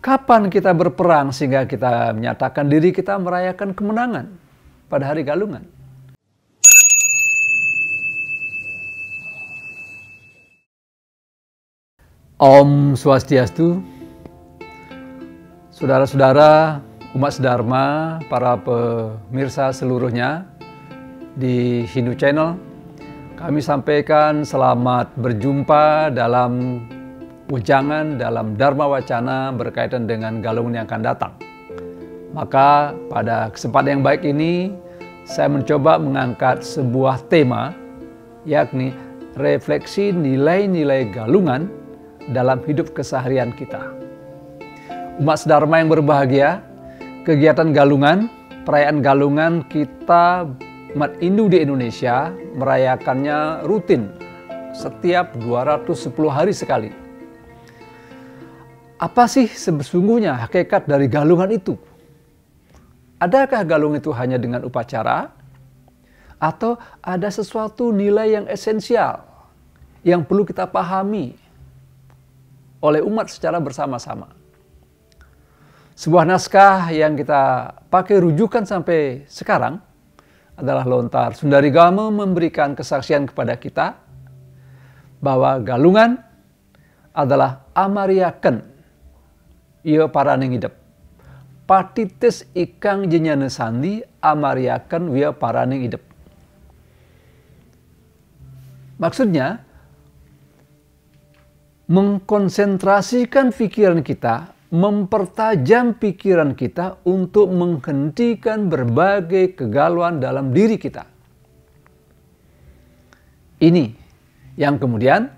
Kapan kita berperang sehingga kita menyatakan diri kita merayakan kemenangan pada hari galungan? Om Swastiastu, saudara-saudara umat sedharma, para pemirsa seluruhnya di Hindu Channel, kami sampaikan selamat berjumpa dalam ujangan dalam Dharma Wacana berkaitan dengan galungan yang akan datang. Maka pada kesempatan yang baik ini, saya mencoba mengangkat sebuah tema, yakni refleksi nilai-nilai galungan dalam hidup keseharian kita. Umat sedharma yang berbahagia, kegiatan galungan, perayaan galungan kita umat Hindu di Indonesia merayakannya rutin setiap 210 hari sekali. Apa sih sesungguhnya hakikat dari galungan itu? Adakah galungan itu hanya dengan upacara? Atau ada sesuatu nilai yang esensial yang perlu kita pahami oleh umat secara bersama-sama? Sebuah naskah yang kita pakai rujukan sampai sekarang adalah Lontar Sundarigama memberikan kesaksian kepada kita bahwa galungan adalah amariaken ia paraning hidup. Patitis ikang jenyana sandi amariaken ia paraning hidup. Maksudnya, mengkonsentrasikan pikiran kita, mempertajam pikiran kita untuk menghentikan berbagai kegalauan dalam diri kita. Ini yang kemudian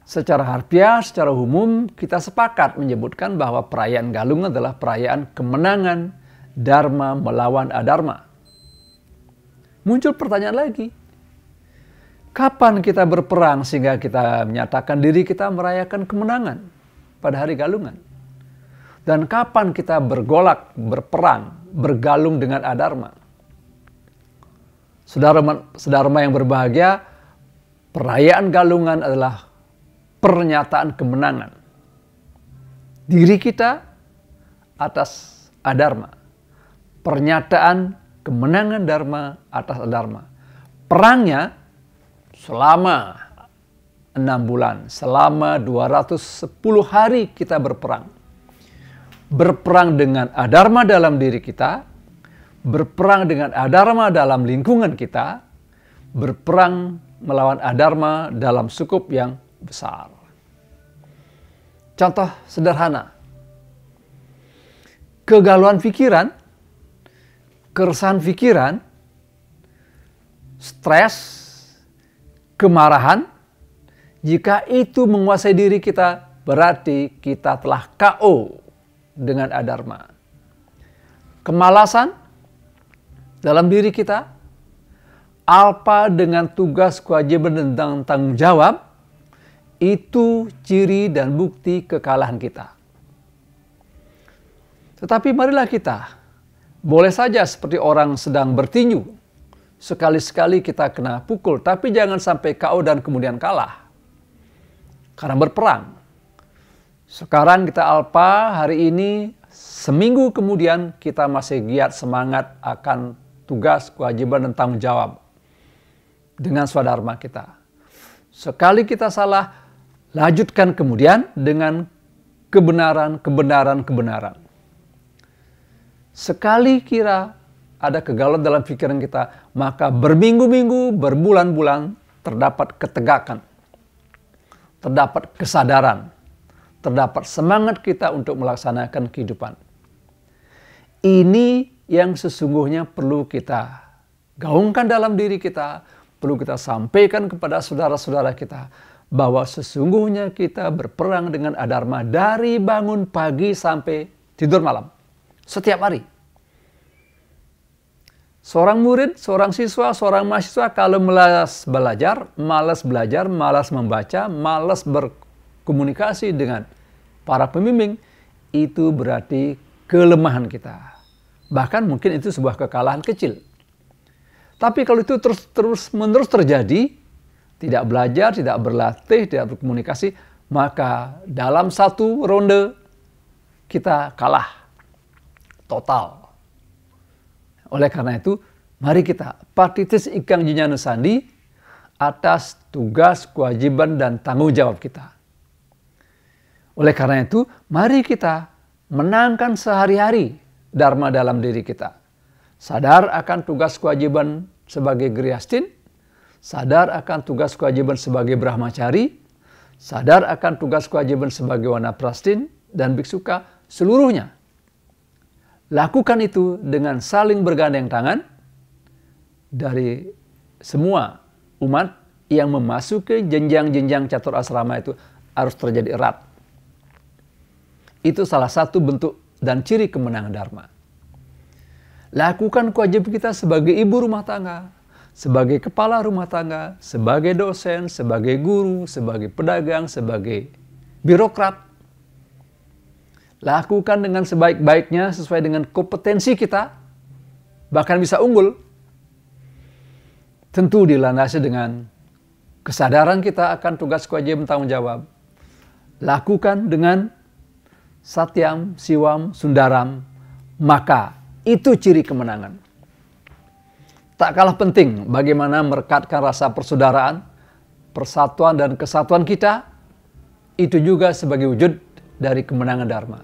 secara harfiah, secara umum kita sepakat menyebutkan bahwa perayaan galungan adalah perayaan kemenangan Dharma melawan Adharma. Muncul pertanyaan lagi, kapan kita berperang sehingga kita menyatakan diri kita merayakan kemenangan pada hari galungan? Dan kapan kita bergolak, berperang, bergalung dengan Adharma? Saudara yang berbahagia, perayaan galungan adalah pernyataan kemenangan diri kita atas Adharma. Pernyataan kemenangan Dharma atas Adharma. Perangnya selama 6 bulan, selama 210 hari kita berperang. Berperang dengan Adharma dalam diri kita, berperang dengan Adharma dalam lingkungan kita, berperang melawan Adharma dalam skup yang besar. Contoh sederhana, kegalauan pikiran, keresahan pikiran, stres, kemarahan, jika itu menguasai diri kita, berarti kita telah KO dengan Adharma. Kemalasan dalam diri kita, alpa dengan tugas kewajiban dan tanggung jawab, itu ciri dan bukti kekalahan kita. Tetapi marilah kita, boleh saja seperti orang sedang bertinju, sekali-sekali kita kena pukul, tapi jangan sampai KO dan kemudian kalah. Karena berperang. Sekarang kita alpa, hari ini, seminggu kemudian kita masih giat semangat akan tugas, kewajiban, dan tanggung jawab dengan swadharma kita. Sekali kita salah, lanjutkan kemudian dengan kebenaran. Sekali kira ada kegalauan dalam pikiran kita, maka berminggu-minggu, berbulan-bulan terdapat ketegakan, terdapat kesadaran, terdapat semangat kita untuk melaksanakan kehidupan. Ini yang sesungguhnya perlu kita gaungkan dalam diri kita, perlu kita sampaikan kepada saudara-saudara kita, bahwa sesungguhnya kita berperang dengan Adharma dari bangun pagi sampai tidur malam. Setiap hari. Seorang murid, seorang siswa, seorang mahasiswa kalau malas belajar, malas membaca, malas berkomunikasi dengan para pembimbing, itu berarti kelemahan kita. Bahkan mungkin itu sebuah kekalahan kecil. Tapi kalau itu terus-menerus terjadi, tidak belajar, tidak berlatih, tidak berkomunikasi, maka dalam satu ronde kita kalah total. Oleh karena itu, mari kita partitis ikang jinyanu sandi atas tugas, kewajiban, dan tanggung jawab kita. Oleh karena itu, mari kita menangkan sehari-hari dharma dalam diri kita. Sadar akan tugas kewajiban sebagai grihastin, sadar akan tugas kewajiban sebagai brahmacari, sadar akan tugas kewajiban sebagai wanaprastin dan biksuka seluruhnya. Lakukan itu dengan saling bergandeng tangan dari semua umat yang memasuki jenjang-jenjang catur asrama itu harus terjadi erat. Itu salah satu bentuk dan ciri kemenangan dharma. Lakukan kewajiban kita sebagai ibu rumah tangga, sebagai kepala rumah tangga, sebagai dosen, sebagai guru, sebagai pedagang, sebagai birokrat. Lakukan dengan sebaik-baiknya sesuai dengan kompetensi kita, bahkan bisa unggul. Tentu dilandasi dengan kesadaran kita akan tugas kewajiban tanggung jawab. Lakukan dengan satyam, siwam, sundaram, maka itu ciri kemenangan. Tak kalah penting bagaimana merekatkan rasa persaudaraan, persatuan dan kesatuan kita, itu juga sebagai wujud dari kemenangan dharma.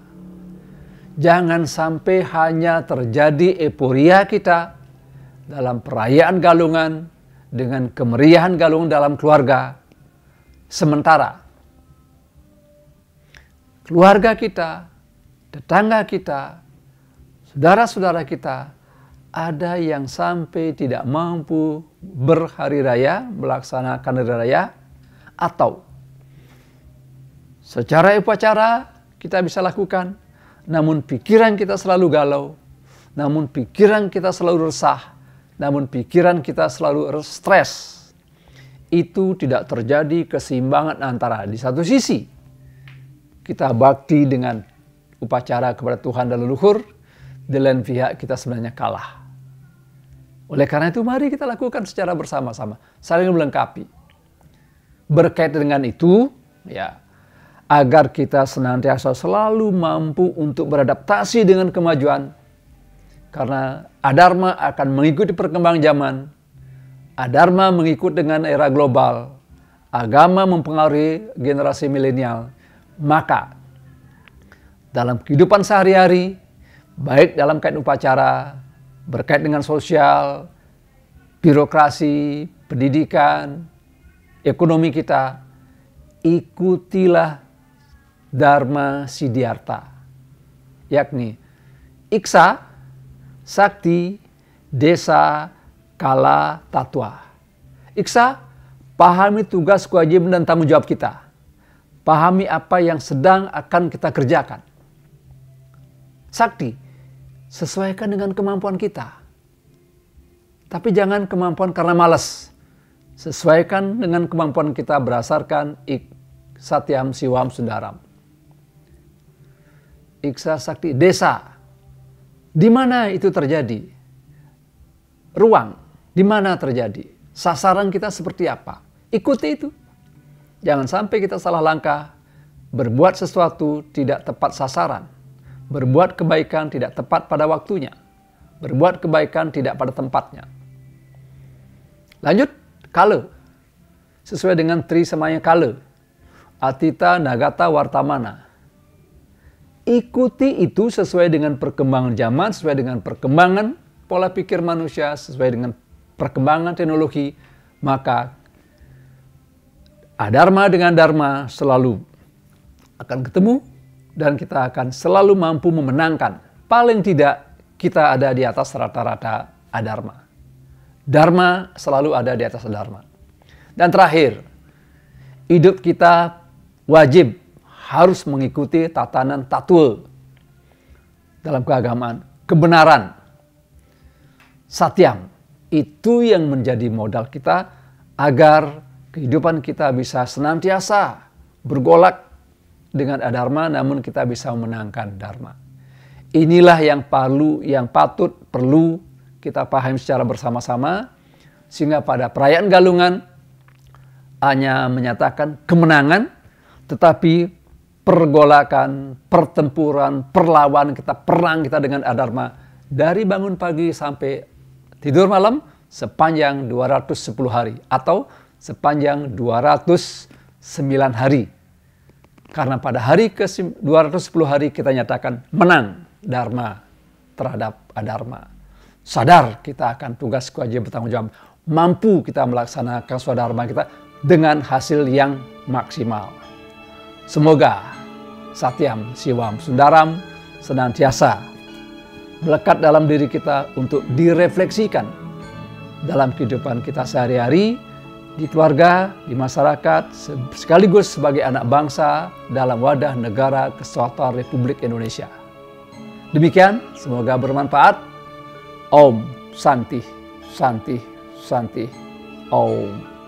Jangan sampai hanya terjadi euforia kita dalam perayaan galungan dengan kemeriahan galungan dalam keluarga. Sementara keluarga kita, tetangga kita, saudara-saudara kita, ada yang sampai tidak mampu berhari raya, melaksanakan hari raya, atau secara upacara kita bisa lakukan, namun pikiran kita selalu galau, namun pikiran kita selalu resah, namun pikiran kita selalu stres. Itu tidak terjadi keseimbangan antara di satu sisi kita bakti dengan upacara kepada Tuhan dan leluhur, di lain pihak kita sebenarnya kalah. Oleh karena itu mari kita lakukan secara bersama-sama, saling melengkapi. Berkaitan dengan itu, ya, agar kita senantiasa selalu mampu untuk beradaptasi dengan kemajuan. Karena adharma akan mengikuti perkembangan zaman. Adharma mengikut dengan era global. Agama mempengaruhi generasi milenial. Maka dalam kehidupan sehari-hari, baik dalam kaitan upacara, berkait dengan sosial, birokrasi, pendidikan, ekonomi kita, ikutilah Dharma Siddhartha, yakni Iksa, Sakti, Desa, Kala, Tatwa. Iksa, pahami tugas, kewajiban, dan tanggung jawab kita. Pahami apa yang sedang akan kita kerjakan. Sakti, sesuaikan dengan kemampuan kita. Tapi jangan kemampuan karena malas. Sesuaikan dengan kemampuan kita berdasarkan satyam, siwam, sundaram. Iksa, Sakti, Desa. Di mana itu terjadi? Ruang, di mana terjadi? Sasaran kita seperti apa? Ikuti itu. Jangan sampai kita salah langkah, berbuat sesuatu tidak tepat sasaran, berbuat kebaikan tidak tepat pada waktunya, berbuat kebaikan tidak pada tempatnya. Lanjut, kala. Sesuai dengan Tri Samaya Kala. Atita, Nagata, Wartamana. Ikuti itu sesuai dengan perkembangan zaman, sesuai dengan perkembangan pola pikir manusia, sesuai dengan perkembangan teknologi, maka adharma dengan dharma selalu akan ketemu dan kita akan selalu mampu memenangkan. Paling tidak kita ada di atas rata-rata adharma. Dharma selalu ada di atas dharma. Dan terakhir, hidup kita wajib harus mengikuti tatanan tatwa dalam keagamaan. Kebenaran, satyam, itu yang menjadi modal kita agar kehidupan kita bisa senantiasa bergolak dengan adharma, namun kita bisa memenangkan dharma. Inilah yang patut perlu kita pahami secara bersama-sama, sehingga pada perayaan galungan hanya menyatakan kemenangan, tetapi pergolakan, pertempuran, perlawanan kita, perang kita dengan adharma dari bangun pagi sampai tidur malam sepanjang 210 hari atau sepanjang 209 hari. Karena pada hari ke-210 hari kita nyatakan menang dharma terhadap adharma. Sadar kita akan tugas kewajiban bertanggung jawab. Mampu kita melaksanakan swadharma kita dengan hasil yang maksimal. Semoga Satyam Siwam Sundaram senantiasa melekat dalam diri kita untuk direfleksikan dalam kehidupan kita sehari-hari, di keluarga, di masyarakat, sekaligus sebagai anak bangsa dalam wadah negara kesatuan Republik Indonesia. Demikian, semoga bermanfaat. Om Santi, Santi, Santi, Om.